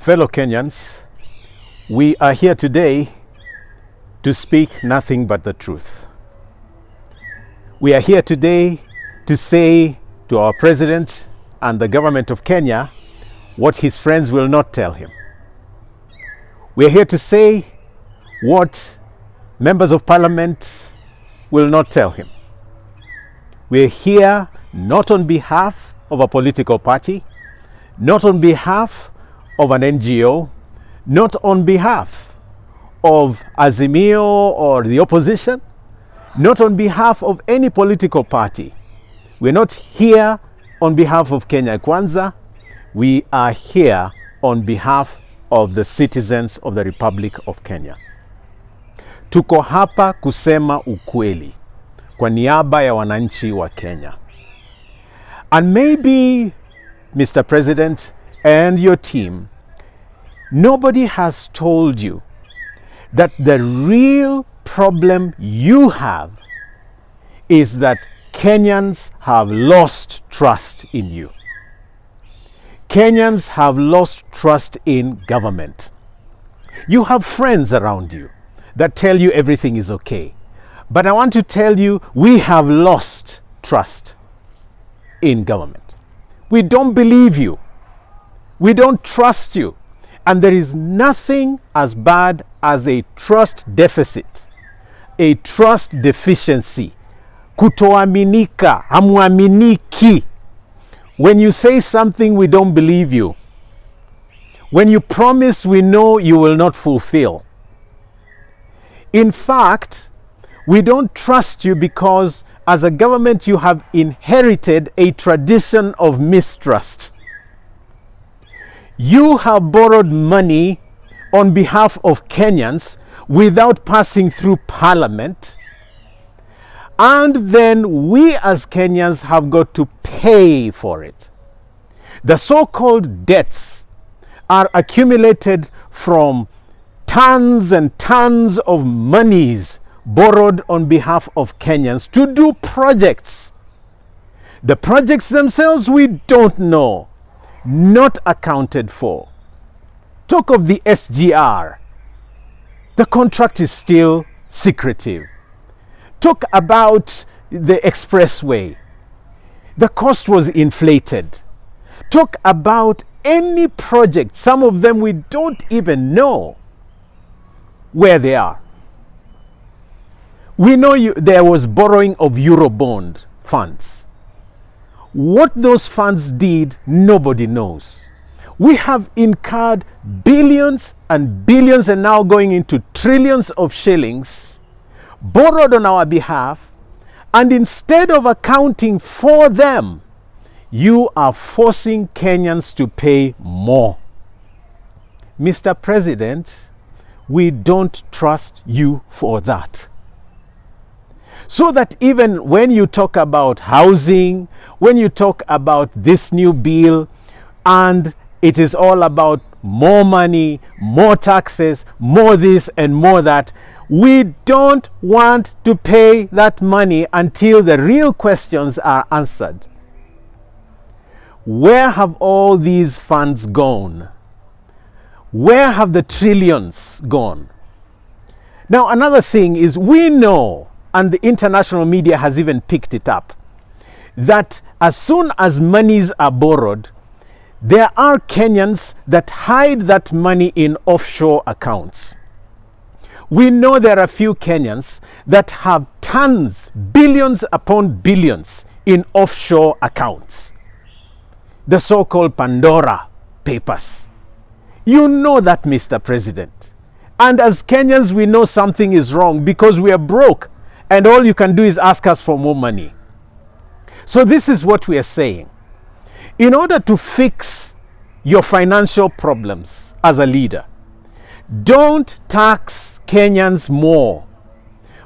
Fellow Kenyans, we are here today to speak nothing but the truth. We are here today to say to our president and the government of Kenya what his friends will not tell him. We are here to say what members of parliament will not tell him. We are here not on behalf of a political party, not on behalf of an NGO, not on behalf of Azimio or the opposition, not on behalf of any political party. We're not here on behalf of Kenya Kwanza. We are here on behalf of the citizens of the Republic of Kenya. Tuko hapa kusema ukweli kwa niaba ya wananchi wa Kenya. And maybe, Mr. President and your team, nobody has told you that the real problem you have is that Kenyans have lost trust in you. Kenyans have lost trust in government. You have friends around you that tell you everything is okay. But I want to tell you, we have lost trust in government. We don't believe you. We don't trust you. And there is nothing as bad as a trust deficit, a trust deficiency. Kutoaminika, hamuaminiki. When you say something, we don't believe you. When you promise, we know you will not fulfill. In fact, we don't trust you because as a government you have inherited a tradition of mistrust. You have borrowed money on behalf of Kenyans without passing through parliament, and then we as Kenyans have got to pay for it. The so-called debts are accumulated from tons and tons of monies borrowed on behalf of Kenyans to do projects. The projects themselves we don't know, not accounted for. Talk of the SGR. The contract is still secretive. Talk about the expressway. The cost was inflated. Talk about any project. Some of them we don't even know where they are. We know there was borrowing of Eurobond funds. What those funds did, nobody knows. We have incurred billions and billions and now going into trillions of shillings borrowed on our behalf, and instead of accounting for them, you are forcing Kenyans to pay more. Mr. President, we don't trust you for that. So that even when you talk about housing, when you talk about this new bill, and it is all about more money, more taxes, more this and more that, we don't want to pay that money until the real questions are answered. Where have all these funds gone? Where have the trillions gone? Now, another thing is we know, and the international media has even picked it up, that as soon as monies are borrowed, there are Kenyans that hide that money in offshore accounts. We know there are few Kenyans that have tons, billions upon billions in offshore accounts. The so-called Pandora Papers. You know that, Mr. President. And as Kenyans, we know something is wrong because we are broke. And all you can do is ask us for more money. So this is what we are saying. In order to fix your financial problems as a leader, don't tax Kenyans more.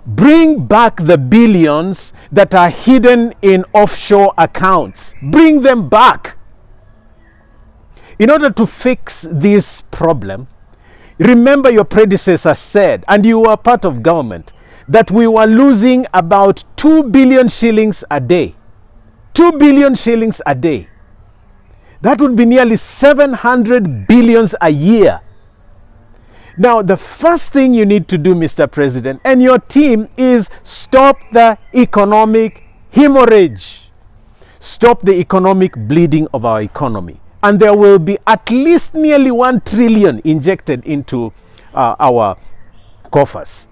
Bring back the billions that are hidden in offshore accounts. Bring them back. In order to fix this problem, remember your predecessor said, and you were part of government, that we were losing about 2 billion shillings a day. 2 billion shillings a day. That would be nearly 700 billions a year. Now, the first thing you need to do, Mr. President, and your team, is stop the economic hemorrhage. Stop the economic bleeding of our economy. And there will be at least nearly 1 trillion injected into our coffers.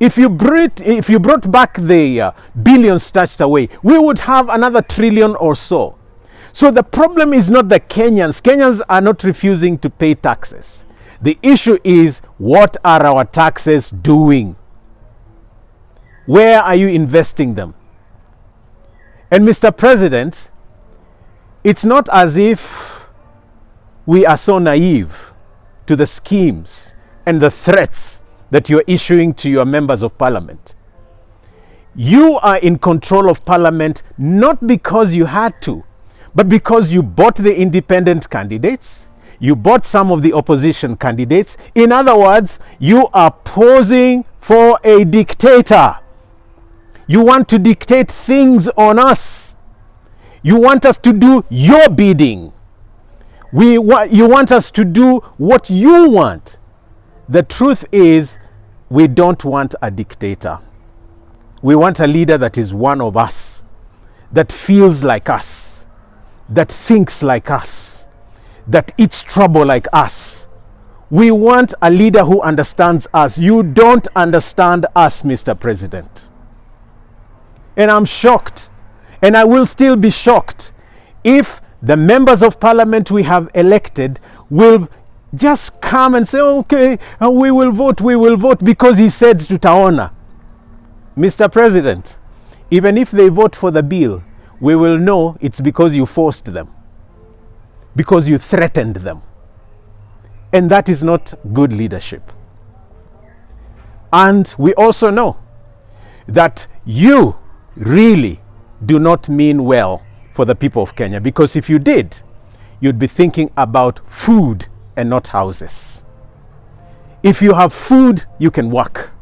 If you brought back the billions stashed away, we would have another trillion or so. So the problem is not the Kenyans. Kenyans are not refusing to pay taxes. The issue is, what are our taxes doing? Where are you investing them? And Mr. President, it's not as if we are so naive to the schemes and the threats that you're issuing to your members of parliament. You are in control of parliament not because you had to, but because you bought the independent candidates, you bought some of the opposition candidates. In other words, you are posing for a dictator. You want to dictate things on us. You want us to do your bidding. You want us to do what you want. The truth is, we don't want a dictator. We want a leader that is one of us, that feels like us, that thinks like us, that eats trouble like us. We want a leader who understands us. You don't understand us, Mr. President. And I'm shocked, and I will still be shocked, if the members of parliament we have elected will just come and say, okay, we will vote because he said tutaona. Mr. President, even if they vote for the bill, we will know it's because you forced them, because you threatened them. And that is not good leadership. And we also know that you really do not mean well for the people of Kenya, because if you did, you'd be thinking about food and not houses. If you have food, you can work.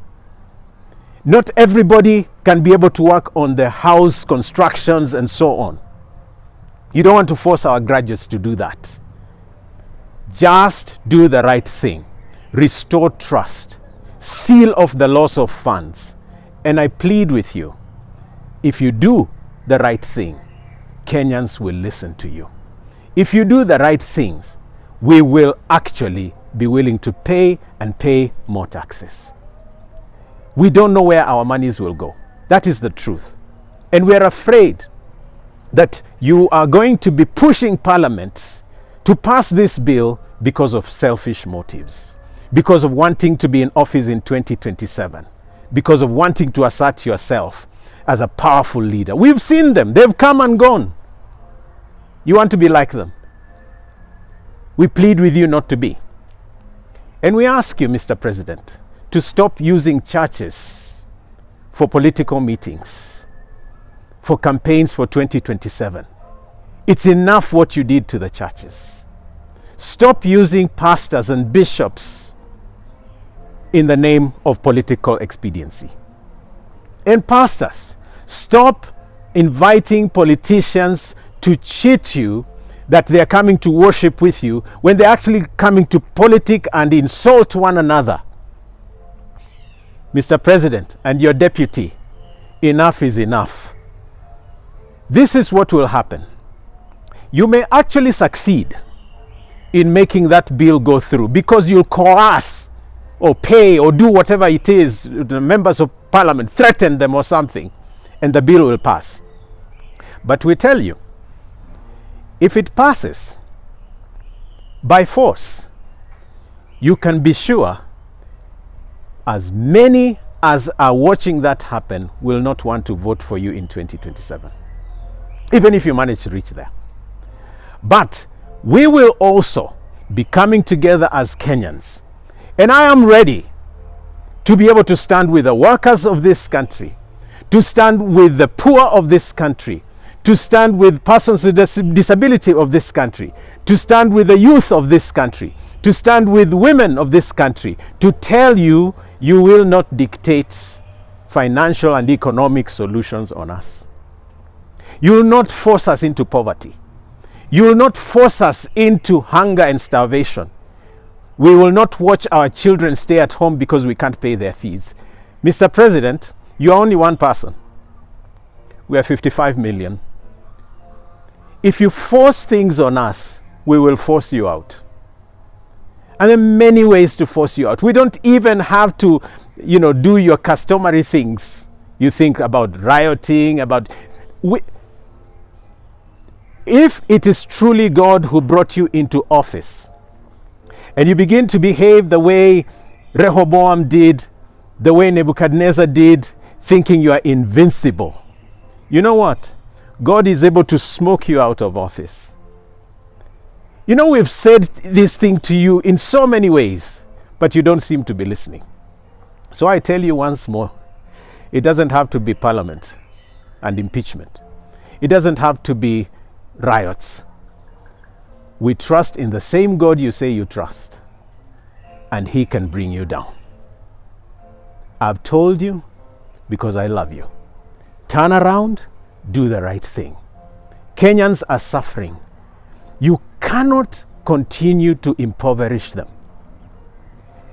Not everybody can be able to work on the house constructions and so on. You don't want to force our graduates to do that. Just do the right thing. Restore trust. Seal off the loss of funds. And I plead with you, if you do the right thing, Kenyans will listen to you. If you do the right things, we will actually be willing to pay and pay more taxes. We don't know where our monies will go. That is the truth. And we're afraid that you are going to be pushing Parliament to pass this bill because of selfish motives, because of wanting to be in office in 2027, because of wanting to assert yourself as a powerful leader. We've seen them. They've come and gone. You want to be like them. We plead with you not to be. And we ask you, Mr. President, to stop using churches for political meetings, for campaigns for 2027. It's enough what you did to the churches. Stop using pastors and bishops in the name of political expediency. And pastors, stop inviting politicians to cheat you that they are coming to worship with you when they're actually coming to politic and insult one another. Mr. President and your deputy, enough is enough. This is what will happen. You may actually succeed in making that bill go through because you'll coerce or pay or do whatever it is, the members of parliament, threaten them or something, and the bill will pass. But we tell you, if it passes by force, you can be sure as many as are watching that happen will not want to vote for you in 2027, even if you manage to reach there. But we will also be coming together as Kenyans. And I am ready to be able to stand with the workers of this country, to stand with the poor of this country, to stand with persons with disability of this country, to stand with the youth of this country, to stand with women of this country, to tell you, you will not dictate financial and economic solutions on us. You will not force us into poverty. You will not force us into hunger and starvation. We will not watch our children stay at home because we can't pay their fees. Mr. President, you are only one person. We are 55 million. If you force things on us, we will force you out. And there are many ways to force you out. We don't even have to, do your customary things. You think about rioting, if it is truly God who brought you into office, and you begin to behave the way Rehoboam did, the way Nebuchadnezzar did, thinking you are invincible, you know what? God is able to smoke you out of office. We've said this thing to you in so many ways, but you don't seem to be listening. So I tell you once more, it doesn't have to be parliament and impeachment. It doesn't have to be riots. We trust in the same God you say you trust, and He can bring you down. I've told you because I love you. Turn around, do the right thing. Kenyans are suffering. You cannot continue to impoverish them.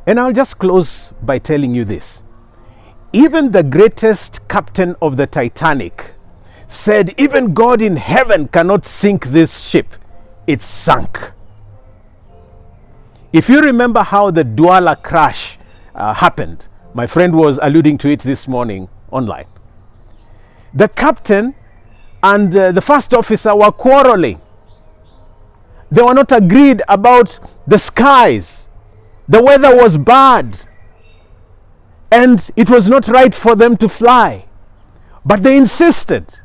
And I'll just close by telling you this. Even the greatest captain of the Titanic said, even God in heaven cannot sink this ship. It sank. If you remember how the Douala crash happened, my friend was alluding to it this morning online. The captain and the first officer were quarreling. They were not agreed about the skies. The weather was bad. And it was not right for them to fly. But they insisted.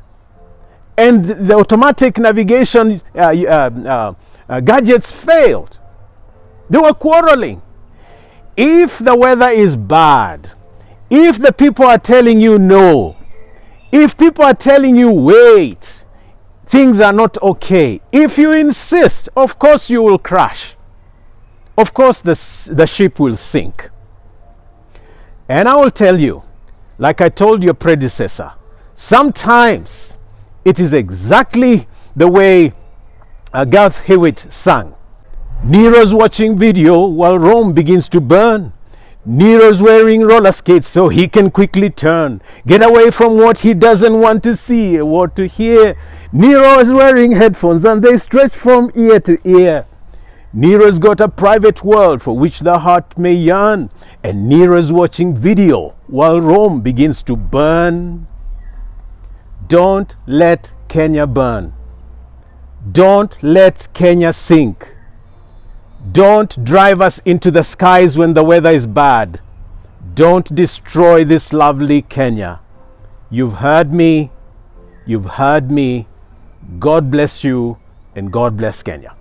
And the automatic navigation gadgets failed. They were quarreling. If the weather is bad, if the people are telling you no, if people are telling you wait, things are not okay, if you insist, of course you will crash. Of course the ship will sink. And I will tell you, like I told your predecessor, sometimes it is exactly the way Garth Hewitt sang. Nero's watching video while Rome begins to burn. Nero's wearing roller skates so he can quickly turn. Get away from what he doesn't want to see or to hear. Nero is wearing headphones and they stretch from ear to ear. Nero's got a private world for which the heart may yearn. And Nero's watching video while Rome begins to burn. Don't let Kenya burn. Don't let Kenya sink. Don't drive us into the skies when the weather is bad. Don't destroy this lovely Kenya. You've heard me. You've heard me. God bless you and God bless Kenya.